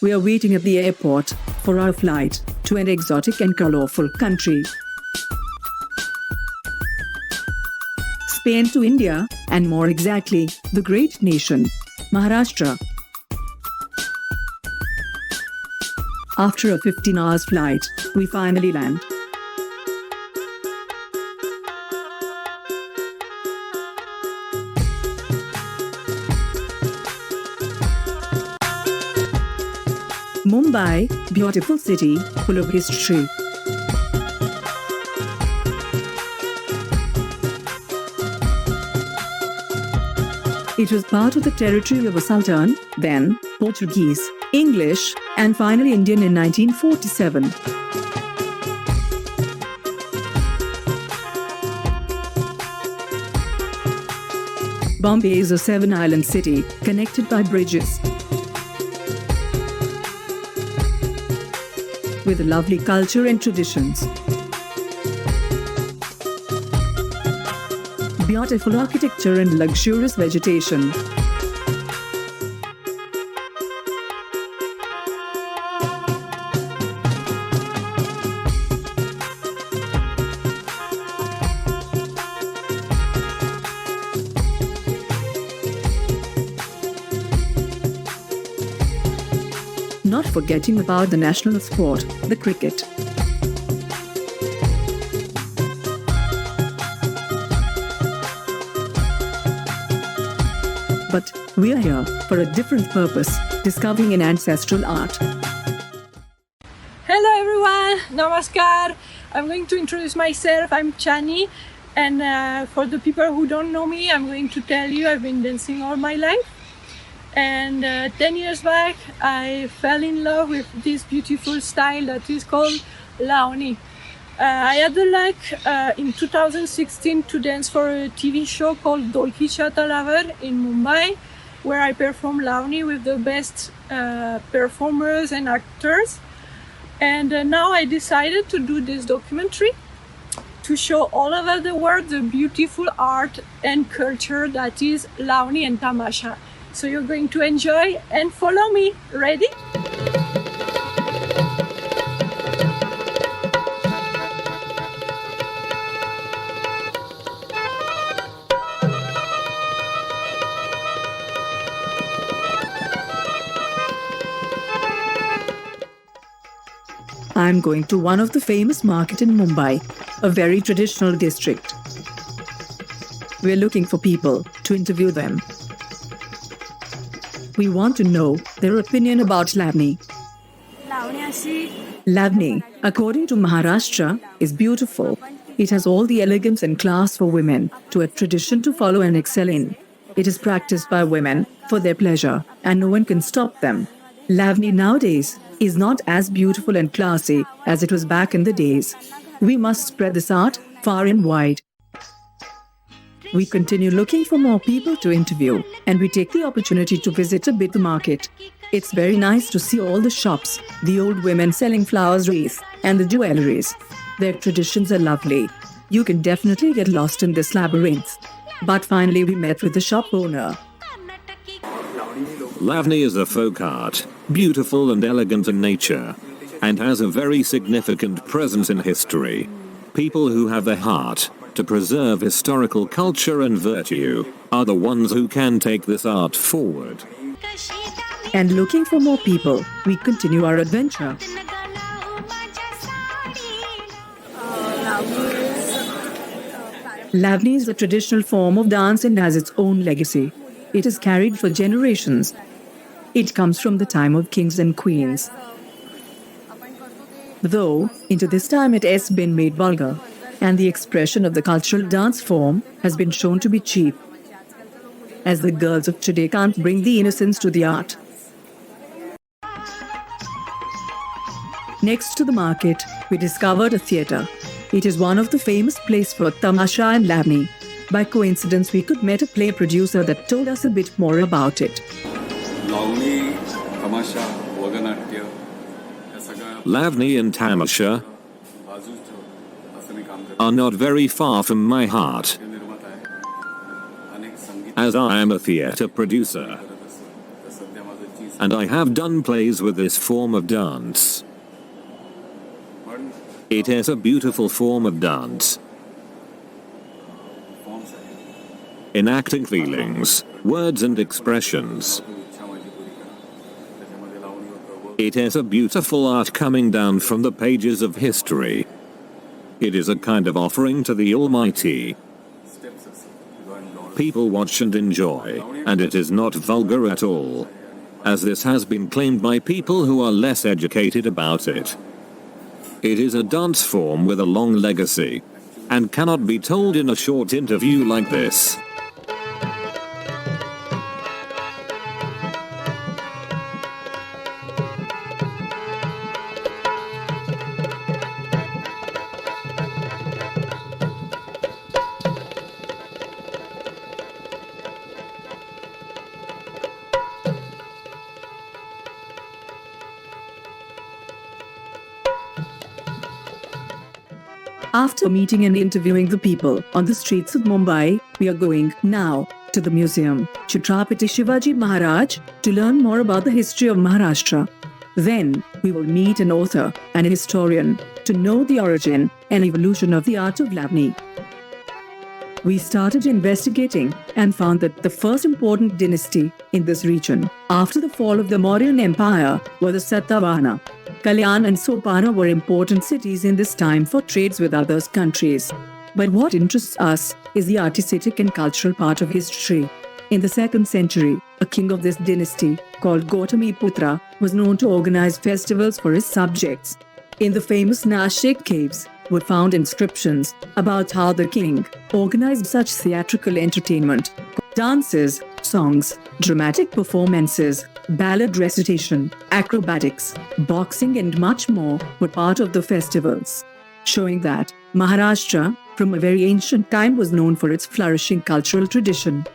We are waiting at the airport for our flight to an exotic and colorful country. Spain to India, and more exactly, the great nation, Maharashtra. After a 15 hours flight, we finally land. Mumbai, beautiful city, full of history. It was part of the territory of a sultan, then Portuguese, English, and finally Indian in 1947. Bombay is a seven-island city connected by bridges. With a lovely culture and traditions. Beautiful architecture and luxurious vegetation. Not forgetting about the national sport, the cricket. But we are here for a different purpose, discovering an ancestral art. Hello everyone, namaskar. I'm going to introduce myself. I'm Chani, and for the people who don't know me, I'm going to tell you I've been dancing all my life. And 10 years back, I fell in love with this beautiful style that is called Lavani. I had the luck in 2016 to dance for a TV show called Dolkisha Talavar in Mumbai, where I performed Lavani with the best performers and actors. And now I decided to do this documentary to show all over the world the beautiful art and culture that is Lavani and Tamasha. So you're going to enjoy and follow me. Ready? I'm going to one of the famous market in Mumbai, a very traditional district. We're looking for people to interview them. We want to know their opinion about Lavani. Lavani, according to Maharashtra, is beautiful. It has all the elegance and class for women, to a tradition to follow and excel in. It is practiced by women for their pleasure, and no one can stop them. Lavani nowadays is not as beautiful and classy as it was back in the days. We must spread this art far and wide. We continue looking for more people to interview, and we take the opportunity to visit a bit the market. It's very nice to see all the shops, the old women selling flowers wreaths, and the jewelries. Their traditions are lovely. You can definitely get lost in this labyrinth. But finally we met with the shop owner. Lavani is a folk art, beautiful and elegant in nature, and has a very significant presence in history. People who have the heart to preserve historical culture and virtue are the ones who can take this art forward. And looking for more people, we continue our adventure. Lavani is a traditional form of dance and has its own legacy. It is carried for generations. It comes from the time of kings and queens. Though, into this time it has been made vulgar, and the expression of the cultural dance form has been shown to be cheap, as the girls of today can't bring the innocence to the art. Next to the market, we discovered a theatre. It is one of the famous places for Tamasha and Lavani. By coincidence, we could meet a play producer that told us a bit more about it. Lavani and Tamasha are not very far from my heart, as I am a theatre producer. and I have done plays with this form of dance. It is a beautiful form of dance. Enacting feelings, words and expressions. It is a beautiful art coming down from the pages of history. It is a kind of offering to the Almighty. People watch and enjoy, and it is not vulgar at all, as this has been claimed by people who are less educated about it. It is a dance form with a long legacy, and cannot be told in a short interview like this. After meeting and interviewing the people on the streets of Mumbai, we are going now to the museum, Chhatrapati Shivaji Maharaj, to learn more about the history of Maharashtra. Then we will meet an author and a historian to know the origin and evolution of the art of Lavani. We started investigating and found that the first important dynasty in this region after the fall of the Mauryan Empire were the Satavahana. Kalyan and Sopara were important cities in this time for trades with other countries. But what interests us is the artistic and cultural part of history. In the 2nd century, a king of this dynasty, called Gautamiputra, was known to organize festivals for his subjects. In the famous Nashik caves were found inscriptions about how the king organized such theatrical entertainment. Dances, songs, dramatic performances, ballad recitation, acrobatics, boxing and much more were part of the festivals, showing that Maharashtra from a very ancient time was known for its flourishing cultural tradition.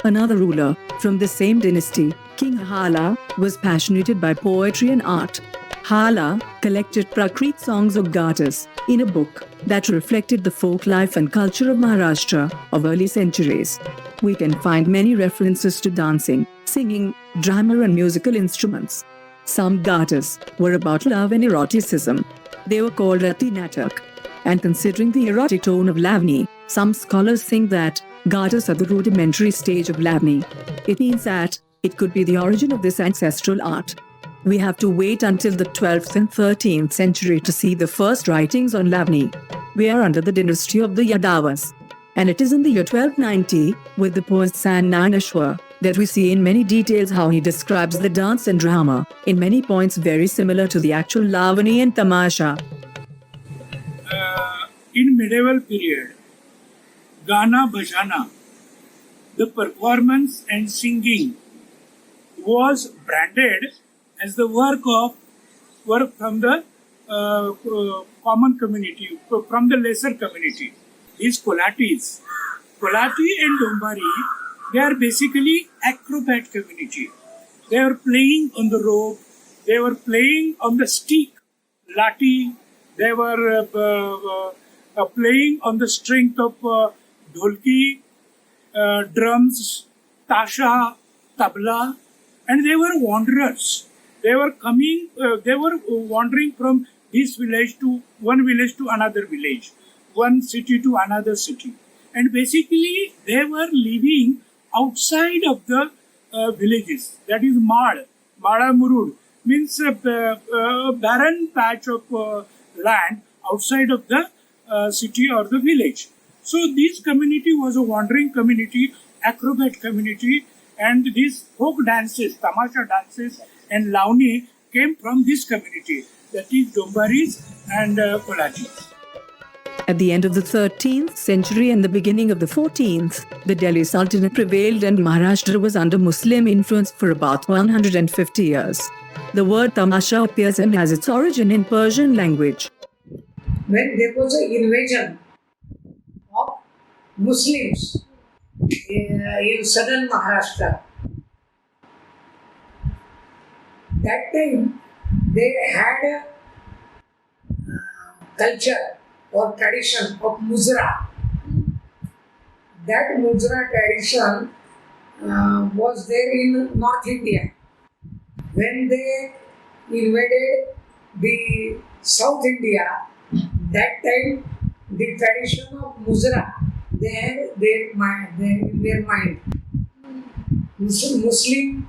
Another ruler from the same dynasty, King Hala, was passionate by poetry and art. Hala collected Prakrit songs of Gatas in a book that reflected the folk life and culture of Maharashtra of early centuries. We can find many references to dancing, singing, drama and musical instruments. Some Gatas were about love and eroticism. They were called Rati Natak. And considering the erotic tone of Lavani, some scholars think that Gatas are the rudimentary stage of Lavani. It means that it could be the origin of this ancestral art. We have to wait until the 12th and 13th century to see the first writings on Lavani. We are under the dynasty of the Yadavas. And it is in the year 1290, with the poet San Naneshwar, that we see in many details how he describes the dance and drama, in many points very similar to the actual Lavani and Tamasha. In medieval period, Gana Bhajana, the performance and singing was branded as the work from the common community, from the lesser community. These Kolatis, Kolati and Dombari, they are basically acrobat community. They are playing on the rope, they were playing on the stick, lati, they were playing on the strength of dholki, drums, tasha, tabla, and they were wanderers. They were wandering from this village to one village to another village, one city to another city. And basically, they were living outside of the villages. That is Mad, Mada Murud, means a barren patch of land outside of the city or the village. So this community was a wandering community, acrobat community, and these folk dances, tamasha dances and Lavani came from this community, that is Dombaris and Kolatis. At the end of the 13th century and the beginning of the 14th, the Delhi Sultanate prevailed and Maharashtra was under Muslim influence for about 150 years. The word tamasha appears and has its origin in Persian language. When there was an invasion of Muslims in southern Maharashtra, that time they had a culture or tradition of Muzra. That Muzra tradition was there in North India. when they invaded the South India, that time the tradition of Muzra, they had in their mind. Muslim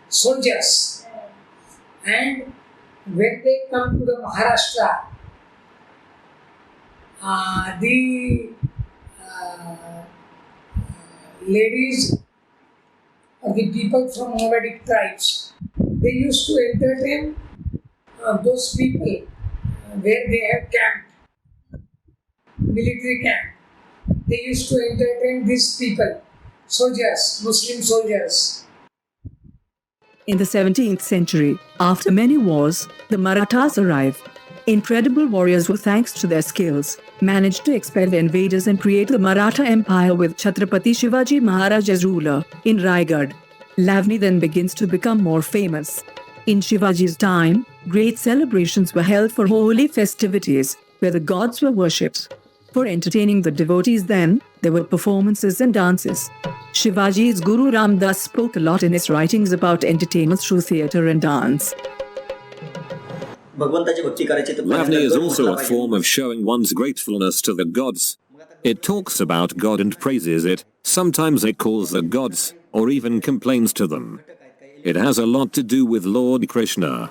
soldiers, and when they come to the Maharashtra, the ladies or the people from nomadic tribes, they used to entertain those people where they have camped, military camp. They used to entertain these people, soldiers, Muslim soldiers. In the 17th century, after many wars, the Marathas arrived. Incredible warriors who, thanks to their skills, managed to expel the invaders and create the Maratha Empire with Chhatrapati Shivaji Maharaj as ruler in Raigad. Lavani then begins to become more famous. In Shivaji's time, great celebrations were held for holy festivities where the gods were worshipped. For entertaining the devotees then, there were performances and dances. Shivaji's Guru Ram Das spoke a lot in his writings about entertainment through theatre and dance. Lavani is also a form of showing one's gratefulness to the gods. It talks about God and praises it, sometimes it calls the gods, or even complains to them. It has a lot to do with Lord Krishna.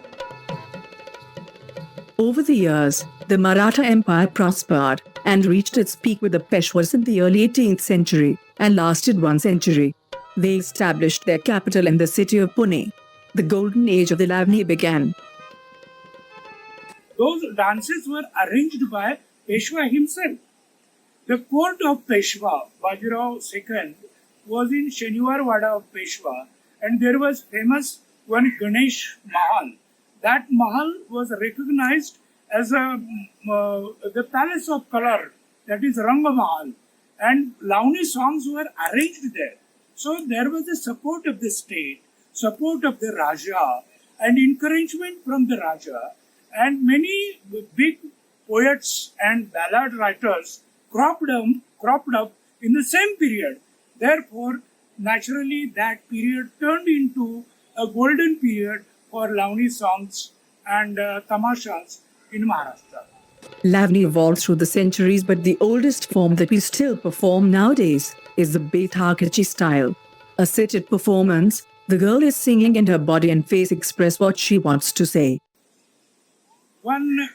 Over the years, the Maratha Empire prospered and reached its peak with the Peshwas in the early 18th century and lasted 1 century. They established their capital in the city of Pune. The golden age of the Lavani began. Those dances were arranged by Peshwa himself. The court of Peshwa, Bajirao II, was in Shaniwarwada of Peshwa, and there was famous one Ganesh Mahal. That Mahal was recognized as the palace of color, that is Ranga Mahal, and Lavani songs were arranged there. So there was the support of the state, support of the Raja, and encouragement from the Raja, and many big poets and ballad writers cropped up in the same period. Therefore, naturally, that period turned into a golden period for Lavani songs and tamashas in Maharashtra. Lavani evolved through the centuries, but the oldest form that we still perform nowadays is the Baithakachi style. A seated performance, the girl is singing and her body and face express what she wants to say. One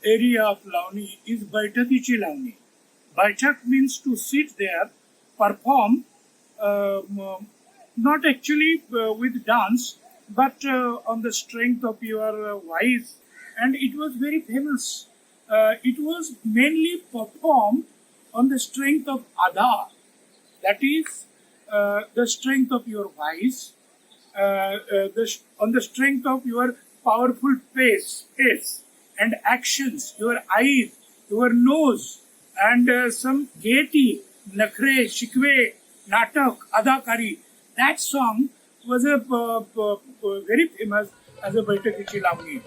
area of Lavani is Baitakichi Lavani. Baitak means to sit there, perform, not actually with dance, but on the strength of your voice. And it was very famous. It was mainly performed on the strength of Adha, that is, the strength of your voice, on the strength of your powerful face and actions, your eyes, your nose, and some gaiety, nakhre, shikwe, natak, adakari. That song was very famous as a Baitakichi Lavani.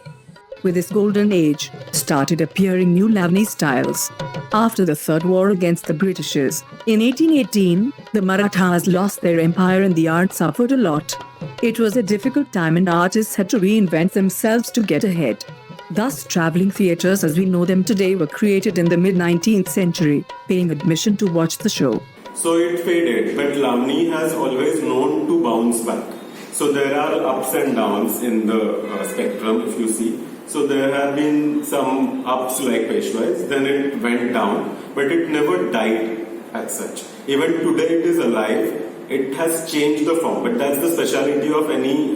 With this golden age, started appearing new Lavani styles. After the Third War against the Britishers, in 1818, the Marathas lost their empire and the art suffered a lot. It was a difficult time and artists had to reinvent themselves to get ahead. Thus, traveling theatres as we know them today were created in the mid-19th century, paying admission to watch the show. So it faded, but Lavani has always known to bounce back. So there are ups and downs in the spectrum, if you see. So there have been some ups like Peshwais, then it went down, but it never died as such. Even today it is alive. It has changed the form, but that's the speciality of any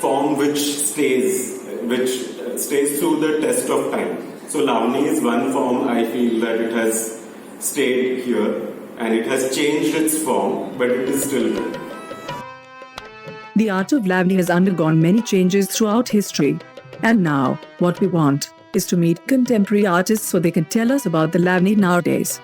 form which stays through the test of time. So Lavani is one form. I feel that it has stayed here and it has changed its form, but it is still there. The art of Lavani has undergone many changes throughout history. And now, what we want is to meet contemporary artists so they can tell us about the Lavani nowadays.